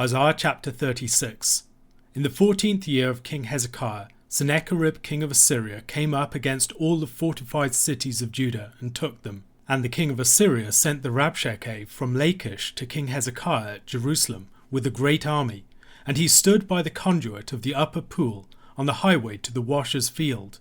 Isaiah chapter 36. In the 14th year of King Hezekiah, Sennacherib king of Assyria came up against all the fortified cities of Judah and took them. And the king of Assyria sent the Rabshakeh from Lachish to King Hezekiah at Jerusalem with a great army, and he stood by the conduit of the upper pool on the highway to the washer's field.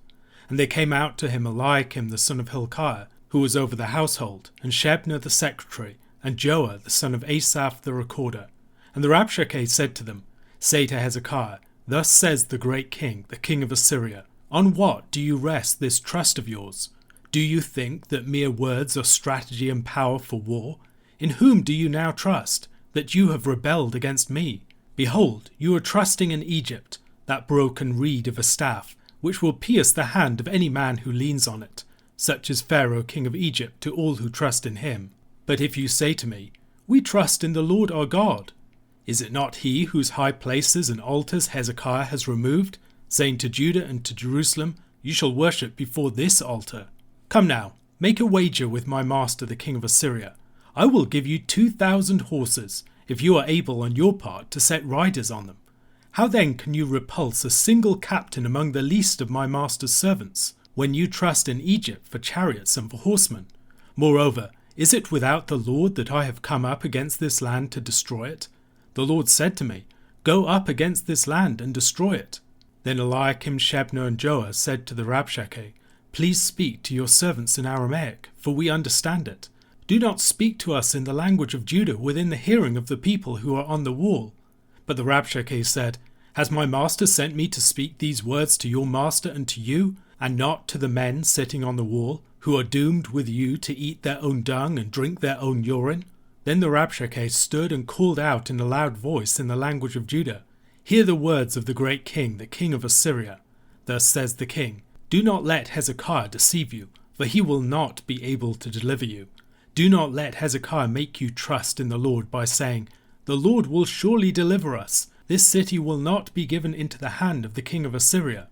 And there came out to him Eliakim the son of Hilkiah, who was over the household, and Shebna the secretary, and Joah the son of Asaph the recorder. And the Rabshakeh said to them, Say to Hezekiah, Thus says the great king, the king of Assyria, On what do you rest this trust of yours? Do you think that mere words are strategy and power for war? In whom do you now trust, that you have rebelled against me? Behold, you are trusting in Egypt, that broken reed of a staff, which will pierce the hand of any man who leans on it. Such is Pharaoh king of Egypt to all who trust in him. But if you say to me, We trust in the Lord our God, is it not he whose high places and altars Hezekiah has removed, saying to Judah and to Jerusalem, You shall worship before this altar? Come now, make a wager with my master the king of Assyria. I will give you 2,000 horses, if you are able on your part to set riders on them. How then can you repulse a single captain among the least of my master's servants, when you trust in Egypt for chariots and for horsemen? Moreover, is it without the Lord that I have come up against this land to destroy it? The Lord said to me, Go up against this land and destroy it. Then Eliakim, Shebna, and Joah said to the Rabshakeh, Please speak to your servants in Aramaic, for we understand it. Do not speak to us in the language of Judah within the hearing of the people who are on the wall. But the Rabshakeh said, Has my master sent me to speak these words to your master and to you, and not to the men sitting on the wall, who are doomed with you to eat their own dung and drink their own urine? Then the Rabshakeh stood and called out in a loud voice in the language of Judah, Hear the words of the great king, the king of Assyria. Thus says the king, Do not let Hezekiah deceive you, for he will not be able to deliver you. Do not let Hezekiah make you trust in the Lord by saying, The Lord will surely deliver us. This city will not be given into the hand of the king of Assyria.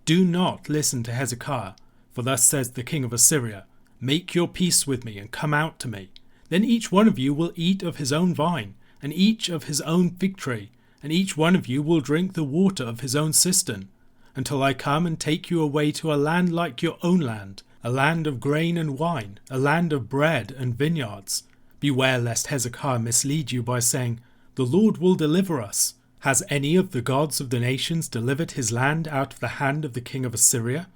Do not listen to Hezekiah, for thus says the king of Assyria, Make your peace with me and come out to me. Then each one of you will eat of his own vine, and each of his own fig tree, and each one of you will drink the water of his own cistern, until I come and take you away to a land like your own land, a land of grain and wine, a land of bread and vineyards. Beware lest Hezekiah mislead you by saying, The Lord will deliver us. Has any of the gods of the nations delivered his land out of the hand of the king of Assyria?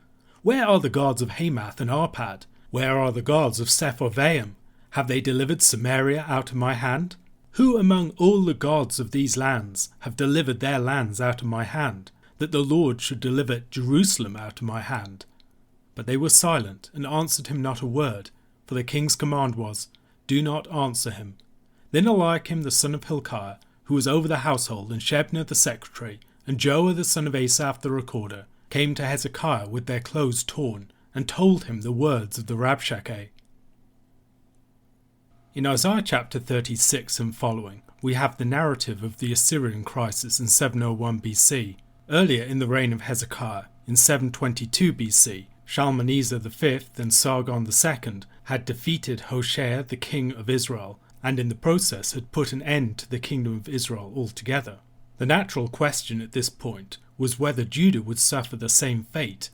Where are the gods of Hamath and Arpad? Where are the gods of Sepharvaim? Have they delivered Samaria out of my hand? Who among all the gods of these lands have delivered their lands out of my hand, that the Lord should deliver Jerusalem out of my hand? But they were silent, and answered him not a word, for the king's command was, Do not answer him. Then Eliakim the son of Hilkiah, who was over the household, and Shebna the secretary, and Joah the son of Asaph the recorder, came to Hezekiah with their clothes torn, and told him the words of the Rabshakeh. In Isaiah chapter 36 and following, we have the narrative of the Assyrian crisis in 701 BC. Earlier in the reign of Hezekiah, in 722 BC, Shalmaneser V and Sargon II had defeated Hoshea the king of Israel, and in the process had put an end to the kingdom of Israel altogether. The natural question at this point was whether Judah would suffer the same fate.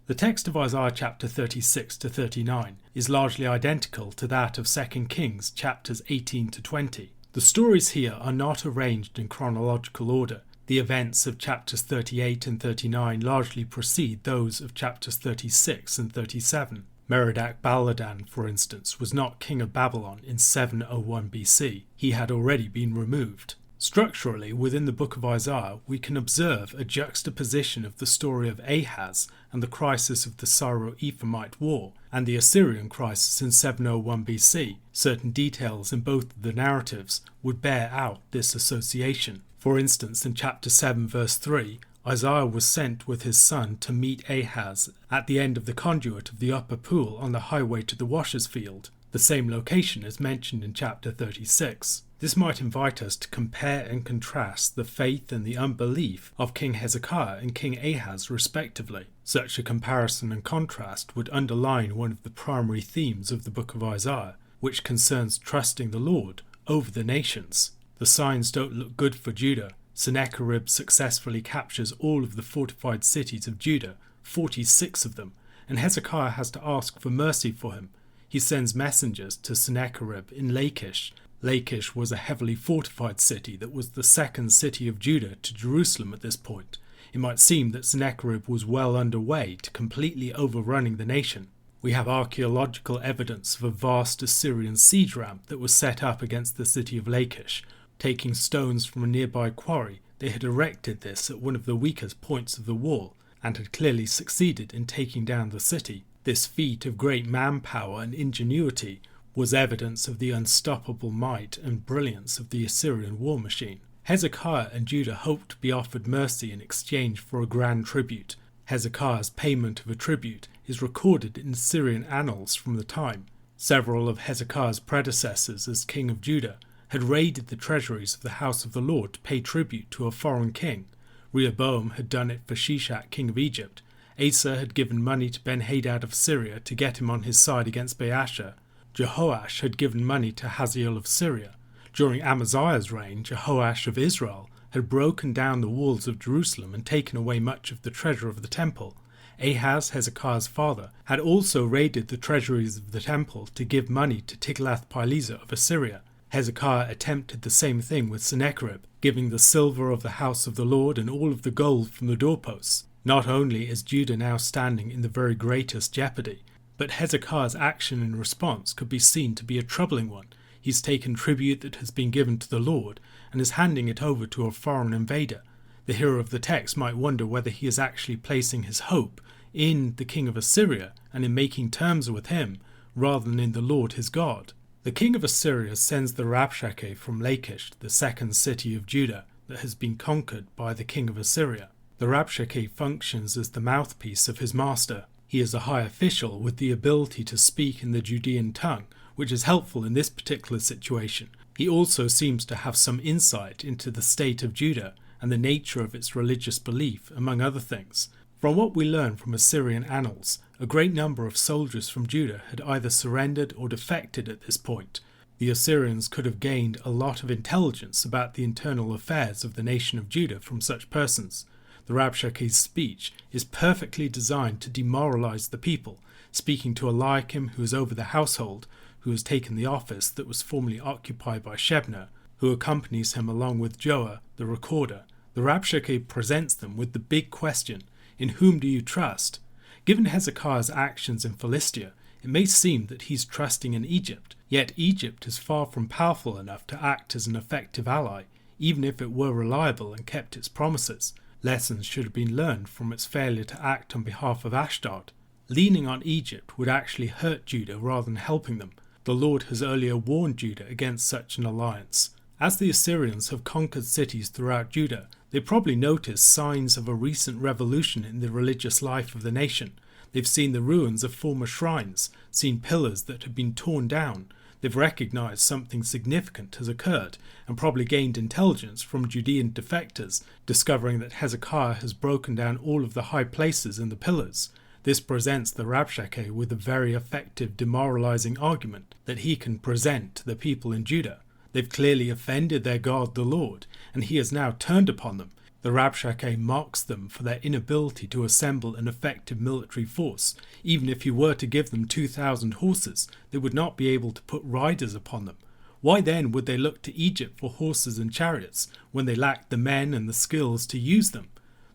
The text of Isaiah chapter 36 to 39 is largely identical to that of 2 Kings chapters 18 to 20. The stories here are not arranged in chronological order. The events of chapters 38 and 39 largely precede those of chapters 36 and 37. Merodach-Baladan, for instance, was not king of Babylon in 701 BC. He had already been removed. Structurally, within the book of Isaiah, we can observe a juxtaposition of the story of Ahaz and the crisis of the Syro-Ephraimite War, and the Assyrian crisis in 701 BC. Certain details in both of the narratives would bear out this association. For instance, in chapter 7 verse 3, Isaiah was sent with his son to meet Ahaz at the end of the conduit of the upper pool on the highway to the washer's field. The same location is mentioned in chapter 36. This might invite us to compare and contrast the faith and the unbelief of King Hezekiah and King Ahaz respectively. Such a comparison and contrast would underline one of the primary themes of the book of Isaiah, which concerns trusting the Lord over the nations. The signs don't look good for Judah. Sennacherib successfully captures all of the fortified cities of Judah, 46 of them, and Hezekiah has to ask for mercy for him. He sends messengers to Sennacherib in Lachish. Lachish was a heavily fortified city that was the second city of Judah to Jerusalem at this point. It might seem that Sennacherib was well underway to completely overrunning the nation. We have archaeological evidence of a vast Assyrian siege ramp that was set up against the city of Lachish. Taking stones from a nearby quarry, they had erected this at one of the weakest points of the wall, and had clearly succeeded in taking down the city. This feat of great manpower and ingenuity was evidence of the unstoppable might and brilliance of the Assyrian war machine. Hezekiah and Judah hoped to be offered mercy in exchange for a grand tribute. Hezekiah's payment of a tribute is recorded in Assyrian annals from the time. Several of Hezekiah's predecessors as king of Judah had raided the treasuries of the house of the Lord to pay tribute to a foreign king. Rehoboam had done it for Shishak, king of Egypt. Asa had given money to Ben-Hadad of Syria to get him on his side against Baasha. Jehoash had given money to Hazael of Syria. During Amaziah's reign, Jehoash of Israel had broken down the walls of Jerusalem and taken away much of the treasure of the temple. Ahaz, Hezekiah's father, had also raided the treasuries of the temple to give money to Tiglath-Pileser of Assyria. Hezekiah attempted the same thing with Sennacherib, giving the silver of the house of the Lord and all of the gold from the doorposts. Not only is Judah now standing in the very greatest jeopardy, but Hezekiah's action in response could be seen to be a troubling one. He's taken tribute that has been given to the Lord and is handing it over to a foreign invader. The hero of the text might wonder whether he is actually placing his hope in the king of Assyria and in making terms with him, rather than in the Lord his God. The king of Assyria sends the Rabshakeh from Lachish, the second city of Judah that has been conquered by the king of Assyria. The Rabshakeh functions as the mouthpiece of his master. He is a high official with the ability to speak in the Judean tongue, which is helpful in this particular situation. He also seems to have some insight into the state of Judah and the nature of its religious belief, among other things. From what we learn from Assyrian annals, a great number of soldiers from Judah had either surrendered or defected at this point. The Assyrians could have gained a lot of intelligence about the internal affairs of the nation of Judah from such persons. The Rabshakeh's speech is perfectly designed to demoralize the people, speaking to Eliakim, who is over the household, who has taken the office that was formerly occupied by Shebna, who accompanies him along with Joah, the recorder. The Rabshakeh presents them with the big question, in whom do you trust? Given Hezekiah's actions in Philistia, it may seem that he's trusting in Egypt, yet Egypt is far from powerful enough to act as an effective ally, even if it were reliable and kept its promises. Lessons should have been learned from its failure to act on behalf of Ashdod. Leaning on Egypt would actually hurt Judah rather than helping them. The Lord has earlier warned Judah against such an alliance. As the Assyrians have conquered cities throughout Judah, they probably noticed signs of a recent revolution in the religious life of the nation. They've seen the ruins of former shrines, seen pillars that have been torn down. They've recognized something significant has occurred and probably gained intelligence from Judean defectors, discovering that Hezekiah has broken down all of the high places and the pillars. This presents the Rabshakeh with a very effective demoralizing argument that he can present to the people in Judah. They've clearly offended their God the Lord, and he has now turned upon them. The Rabshakeh mocks them for their inability to assemble an effective military force. Even if he were to give them 2,000 horses, they would not be able to put riders upon them. Why then would they look to Egypt for horses and chariots when they lacked the men and the skills to use them?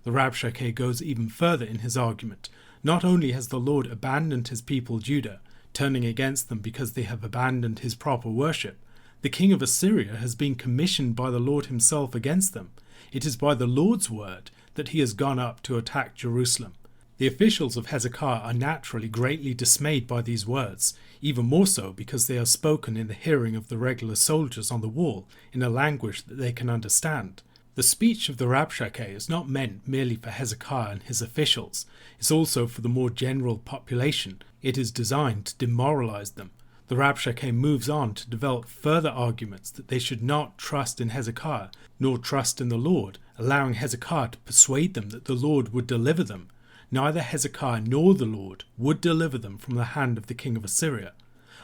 The Rabshakeh goes even further in his argument. Not only has the Lord abandoned his people Judah, turning against them because they have abandoned his proper worship, the king of Assyria has been commissioned by the Lord himself against them. It is by the Lord's word that he has gone up to attack Jerusalem. The officials of Hezekiah are naturally greatly dismayed by these words, even more so because they are spoken in the hearing of the regular soldiers on the wall in a language that they can understand. The speech of the Rabshakeh is not meant merely for Hezekiah and his officials. It's also for the more general population. It is designed to demoralize them. The Rabshakeh moves on to develop further arguments that they should not trust in Hezekiah, nor trust in the Lord, allowing Hezekiah to persuade them that the Lord would deliver them. Neither Hezekiah nor the Lord would deliver them from the hand of the king of Assyria.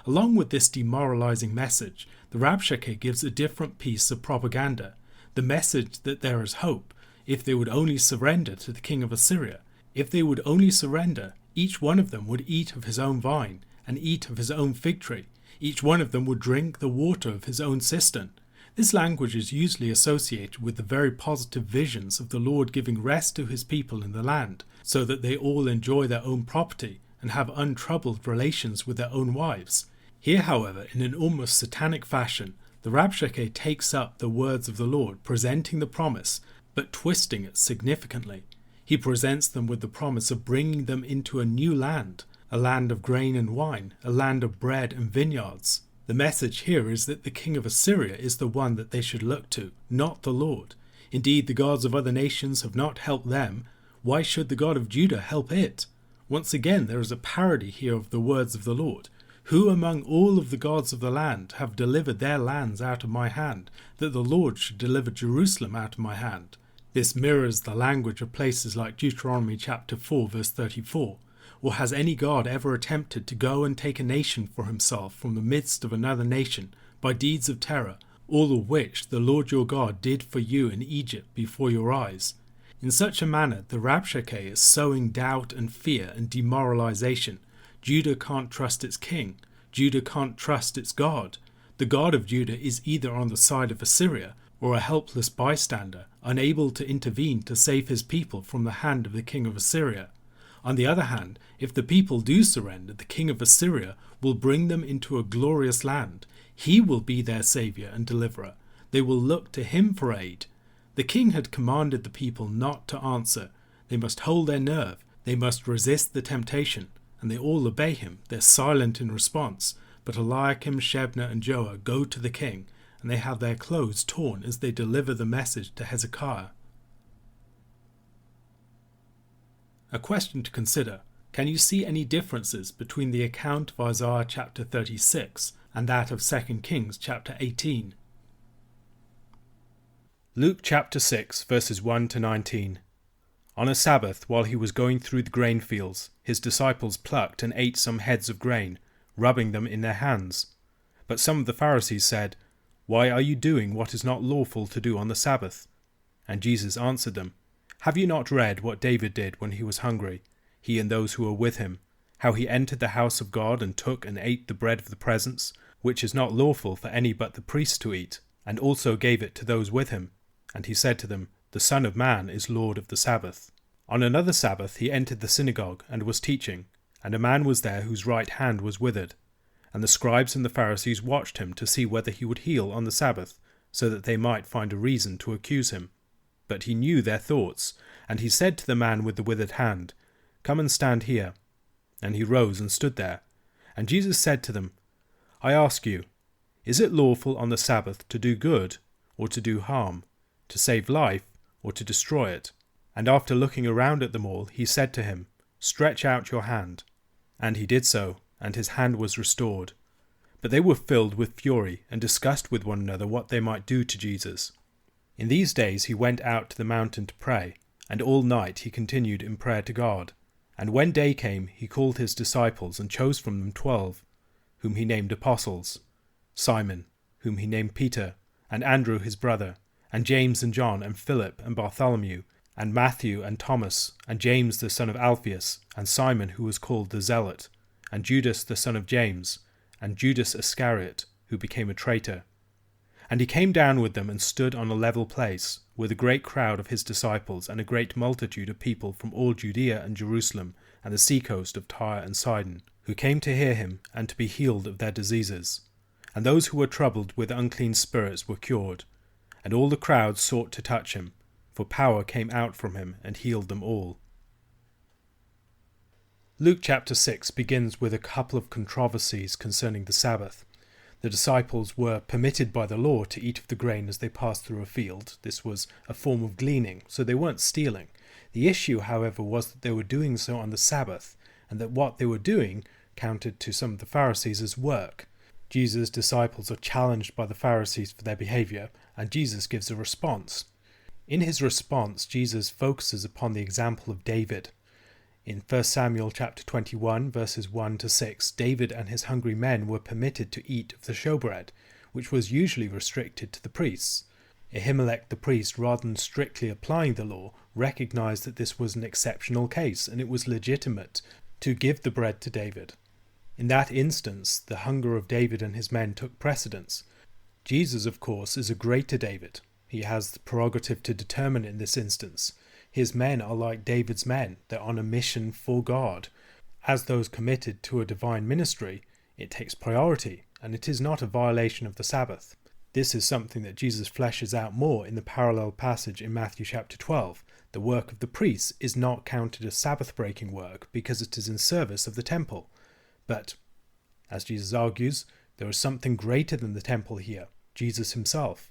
Along with this demoralizing message, The Rabshakeh gives a different piece of propaganda, the message that there is hope if they would only surrender to the king of Assyria. If they would only surrender, each one of them would eat of his own vine and eat of his own fig tree. Each one of them would drink the water of his own cistern. This language is usually associated with the very positive visions of the Lord giving rest to his people in the land, so that they all enjoy their own property and have untroubled relations with their own wives. Here, however, in an almost satanic fashion, the Rabshakeh takes up the words of the Lord, presenting the promise, but twisting it significantly. He presents them with the promise of bringing them into a new land, a land of grain and wine, a land of bread and vineyards. The message here is that the king of Assyria is the one that they should look to, not the Lord. Indeed, the gods of other nations have not helped them. Why should the God of Judah help it? Once again, there is a parody here of the words of the Lord. Who among all of the gods of the land have delivered their lands out of my hand, that the Lord should deliver Jerusalem out of my hand? This mirrors the language of places like Deuteronomy chapter 4 verse 34. Or has any god ever attempted to go and take a nation for himself from the midst of another nation by deeds of terror, all of which the Lord your God did for you in Egypt before your eyes? In such a manner, the Rabshakeh is sowing doubt and fear and demoralization. Judah can't trust its king. Judah can't trust its God. The God of Judah is either on the side of Assyria or a helpless bystander, unable to intervene to save his people from the hand of the king of Assyria. On the other hand, if the people do surrender, the king of Assyria will bring them into a glorious land. He will be their saviour and deliverer. They will look to him for aid. The king had commanded the people not to answer. They must hold their nerve. They must resist the temptation. And they all obey him. They're silent in response. But Eliakim, Shebna and Joah go to the king, and they have their clothes torn as they deliver the message to Hezekiah. A question to consider. Can you see any differences between the account of Isaiah chapter 36 and that of 2 Kings chapter 18? Luke chapter 6 verses 1 to 19. On a Sabbath, while he was going through the grain fields, his disciples plucked and ate some heads of grain, rubbing them in their hands. But some of the Pharisees said, "Why are you doing what is not lawful to do on the Sabbath?" And Jesus answered them, "Have you not read what David did when he was hungry, he and those who were with him, how he entered the house of God and took and ate the bread of the presence, which is not lawful for any but the priests to eat, and also gave it to those with him? And he said to them, The Son of Man is Lord of the Sabbath." On another Sabbath he entered the synagogue and was teaching, and a man was there whose right hand was withered. And the scribes and the Pharisees watched him to see whether he would heal on the Sabbath, so that they might find a reason to accuse him. But he knew their thoughts, and he said to the man with the withered hand, "Come and stand here." And he rose and stood there. And Jesus said to them, "I ask you, is it lawful on the Sabbath to do good or to do harm, to save life or to destroy it?" And after looking around at them all, he said to him, "Stretch out your hand." And he did so, and his hand was restored. But they were filled with fury and discussed with one another what they might do to Jesus. In these days he went out to the mountain to pray, and all night he continued in prayer to God. And when day came, he called his disciples and chose from them 12, whom he named apostles: Simon, whom he named Peter, and Andrew his brother, and James and John, and Philip and Bartholomew, and Matthew and Thomas, and James the son of Alphaeus, and Simon who was called the Zealot, and Judas the son of James, and Judas Iscariot, who became a traitor. And he came down with them and stood on a level place, with a great crowd of his disciples and a great multitude of people from all Judea and Jerusalem and the seacoast of Tyre and Sidon, who came to hear him and to be healed of their diseases. And those who were troubled with unclean spirits were cured. And all the crowd sought to touch him, for power came out from him and healed them all. Luke chapter 6 begins with a couple of controversies concerning the Sabbath. The disciples were permitted by the law to eat of the grain as they passed through a field. This was a form of gleaning, so they weren't stealing. The issue, however, was that they were doing so on the Sabbath, and that what they were doing counted to some of the Pharisees as work. Jesus' disciples are challenged by the Pharisees for their behavior, and Jesus gives a response. In his response, Jesus focuses upon the example of David. In 1 Samuel chapter 21, verses 1 to 6, David and his hungry men were permitted to eat of the showbread, which was usually restricted to the priests. Ahimelech the priest, rather than strictly applying the law, recognized that this was an exceptional case and it was legitimate to give the bread to David. In that instance, the hunger of David and his men took precedence. Jesus, of course, is a greater David. He has the prerogative to determine in this instance. His men are like David's men. They're on a mission for God. As those committed to a divine ministry, it takes priority, and it is not a violation of the Sabbath. This is something that Jesus fleshes out more in the parallel passage in Matthew chapter 12. The work of the priests is not counted as Sabbath-breaking work because it is in service of the temple. But, as Jesus argues, there is something greater than the temple here, Jesus himself.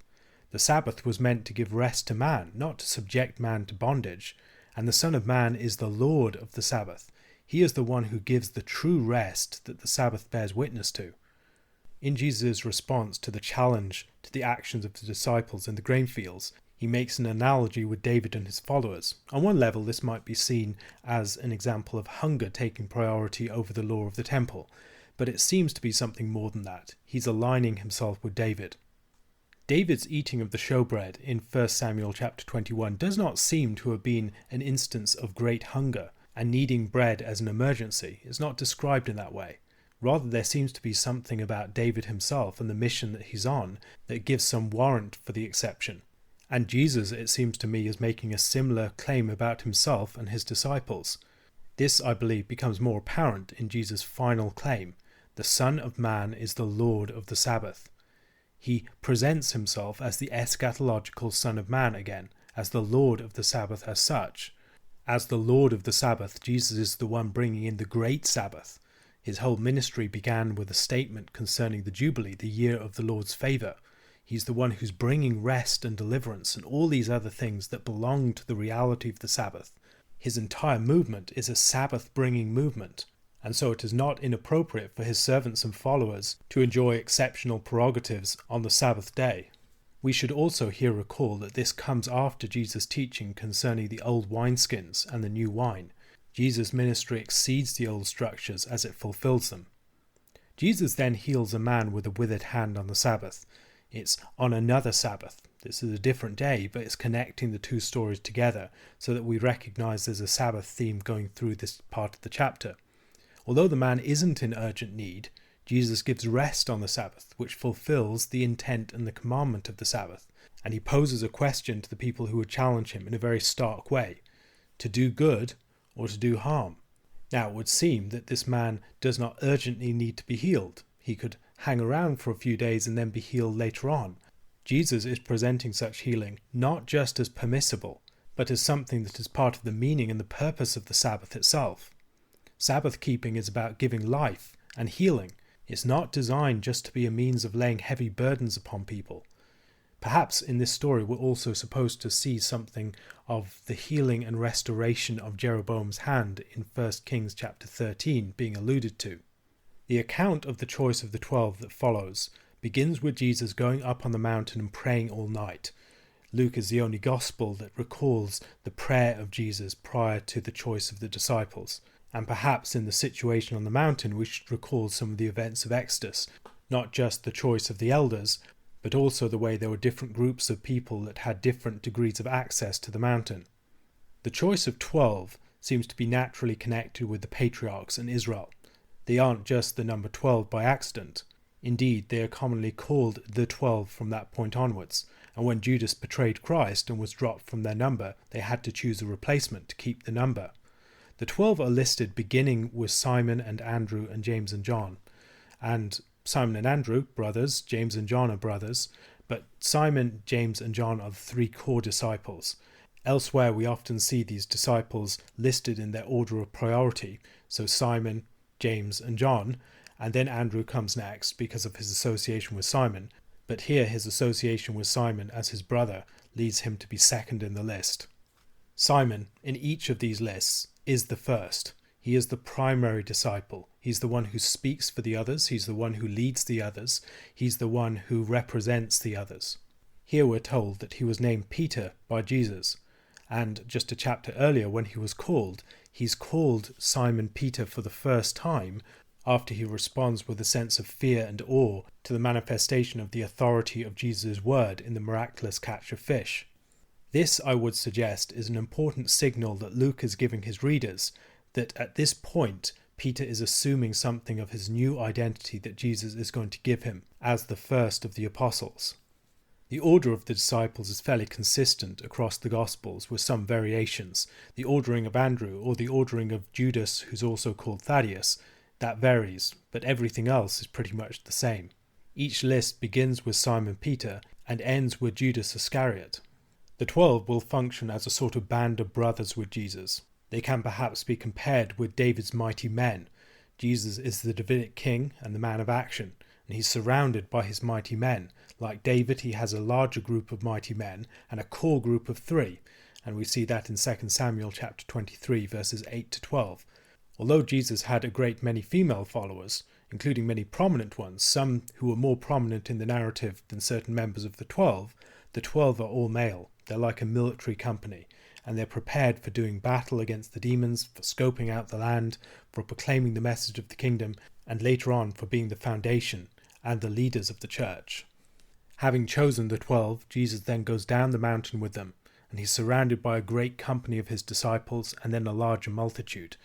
The Sabbath was meant to give rest to man, not to subject man to bondage, and the Son of Man is the Lord of the Sabbath. He is the one who gives the true rest that the Sabbath bears witness to. In Jesus' response to the challenge to the actions of the disciples in the grain fields, he makes an analogy with David and his followers. On one level, this might be seen as an example of hunger taking priority over the law of the temple, but it seems to be something more than that. He's aligning himself with David. David's eating of the showbread in 1 Samuel chapter 21 does not seem to have been an instance of great hunger and needing bread as an emergency. It's not described in that way. Rather, there seems to be something about David himself and the mission that he's on that gives some warrant for the exception. And Jesus, it seems to me, is making a similar claim about himself and his disciples. This, I believe, becomes more apparent in Jesus' final claim. The Son of Man is the Lord of the Sabbath. He presents himself as the eschatological Son of Man again, as the Lord of the Sabbath as such. As the Lord of the Sabbath, Jesus is the one bringing in the great Sabbath. His whole ministry began with a statement concerning the Jubilee, the year of the Lord's favour. He's the one who's bringing rest and deliverance and all these other things that belong to the reality of the Sabbath. His entire movement is a Sabbath-bringing movement, and so it is not inappropriate for his servants and followers to enjoy exceptional prerogatives on the Sabbath day. We should also here recall that this comes after Jesus' teaching concerning the old wineskins and the new wine. Jesus' ministry exceeds the old structures as it fulfills them. Jesus then heals a man with a withered hand on the Sabbath. It's on another Sabbath. This is a different day, but it's connecting the two stories together so that we recognize there's a Sabbath theme going through this part of the chapter. Although the man isn't in urgent need, Jesus gives rest on the Sabbath, which fulfills the intent and the commandment of the Sabbath. And he poses a question to the people who would challenge him in a very stark way: to do good or to do harm. Now, it would seem that this man does not urgently need to be healed. He could hang around for a few days and then be healed later on. Jesus is presenting such healing not just as permissible, but as something that is part of the meaning and the purpose of the Sabbath itself. Sabbath keeping is about giving life and healing. It's not designed just to be a means of laying heavy burdens upon people. Perhaps in this story we're also supposed to see something of the healing and restoration of Jeroboam's hand in 1 Kings chapter 13 being alluded to. The account of the choice of the 12 that follows begins with Jesus going up on the mountain and praying all night. Luke is the only gospel that recalls the prayer of Jesus prior to the choice of the disciples. And perhaps in the situation on the mountain we should recall some of the events of Exodus, not just the choice of the elders, but also the way there were different groups of people that had different degrees of access to the mountain. The choice of 12 seems to be naturally connected with the patriarchs and Israel. They aren't just the number 12 by accident. Indeed, they are commonly called the 12 from that point onwards, and when Judas betrayed Christ and was dropped from their number, they had to choose a replacement to keep the number. The 12 are listed beginning with Simon and Andrew and James and John. And Simon and Andrew, brothers, James and John are brothers, but Simon, James and John are the three core disciples. Elsewhere we often see these disciples listed in their order of priority, so Simon, James and John, and then Andrew comes next because of his association with Simon, but here his association with Simon as his brother leads him to be second in the list. Simon, in each of these lists, is the first. He is the primary disciple. He's the one who speaks for the others. He's the one who leads the others. He's the one who represents the others. Here we're told that he was named Peter by Jesus. And just a chapter earlier when he was called, he's called Simon Peter for the first time after he responds with a sense of fear and awe to the manifestation of the authority of Jesus' word in the miraculous catch of fish. This, I would suggest, is an important signal that Luke is giving his readers, that at this point Peter is assuming something of his new identity that Jesus is going to give him as the first of the apostles. The order of the disciples is fairly consistent across the Gospels, with some variations. The ordering of Andrew, or the ordering of Judas, who's also called Thaddeus, that varies, but everything else is pretty much the same. Each list begins with Simon Peter and ends with Judas Iscariot. The 12 will function as a sort of band of brothers with Jesus. They can perhaps be compared with David's mighty men. Jesus is the Davidic king and the man of action, and he's surrounded by his mighty men. Like David, he has a larger group of mighty men and a core group of 3, and we see that in 2 Samuel chapter 23, verses 8 to 12. Although Jesus had a great many female followers, including many prominent ones, some who were more prominent in the narrative than certain members of the 12 are all male. They're like a military company, and they're prepared for doing battle against the demons, for scoping out the land, for proclaiming the message of the kingdom, and later on for being the foundation and the leaders of the church. Having chosen the 12, Jesus then goes down the mountain with them, and he's surrounded by a great company of his disciples and then a larger multitude.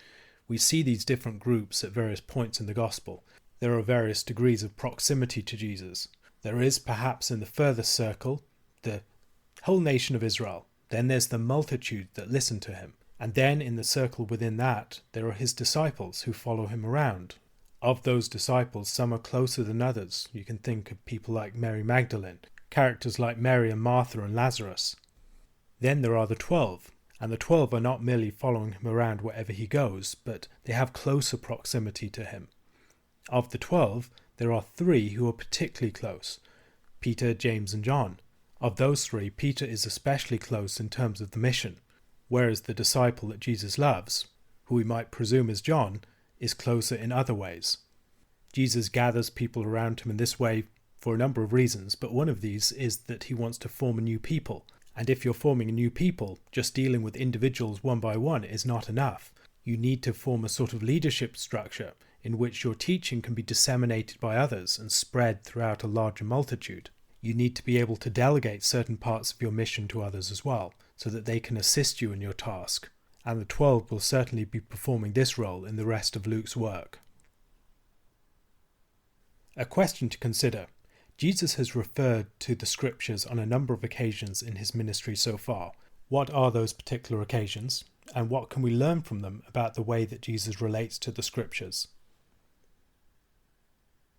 We see these different groups at various points in the gospel. There are various degrees of proximity to Jesus. There is, perhaps in the furthest circle, the whole nation of Israel. Then there's the multitude that listen to him. And then in the circle within that, there are his disciples who follow him around. Of those disciples, some are closer than others. You can think of people like Mary Magdalene, characters like Mary and Martha and Lazarus. Then there are the 12, and the 12 are not merely following him around wherever he goes, but they have closer proximity to him. Of the 12, there are 3 who are particularly close: Peter, James and John. Of those 3, Peter is especially close in terms of the mission, whereas the disciple that Jesus loves, who we might presume is John, is closer in other ways. Jesus gathers people around him in this way for a number of reasons, but one of these is that he wants to form a new people. And if you're forming a new people, just dealing with individuals one by one is not enough. You need to form a sort of leadership structure in which your teaching can be disseminated by others and spread throughout a larger multitude. You need to be able to delegate certain parts of your mission to others as well, so that they can assist you in your task. And the 12 will certainly be performing this role in the rest of Luke's work. A question to consider. Jesus has referred to the scriptures on a number of occasions in his ministry so far. What are those particular occasions, and what can we learn from them about the way that Jesus relates to the scriptures?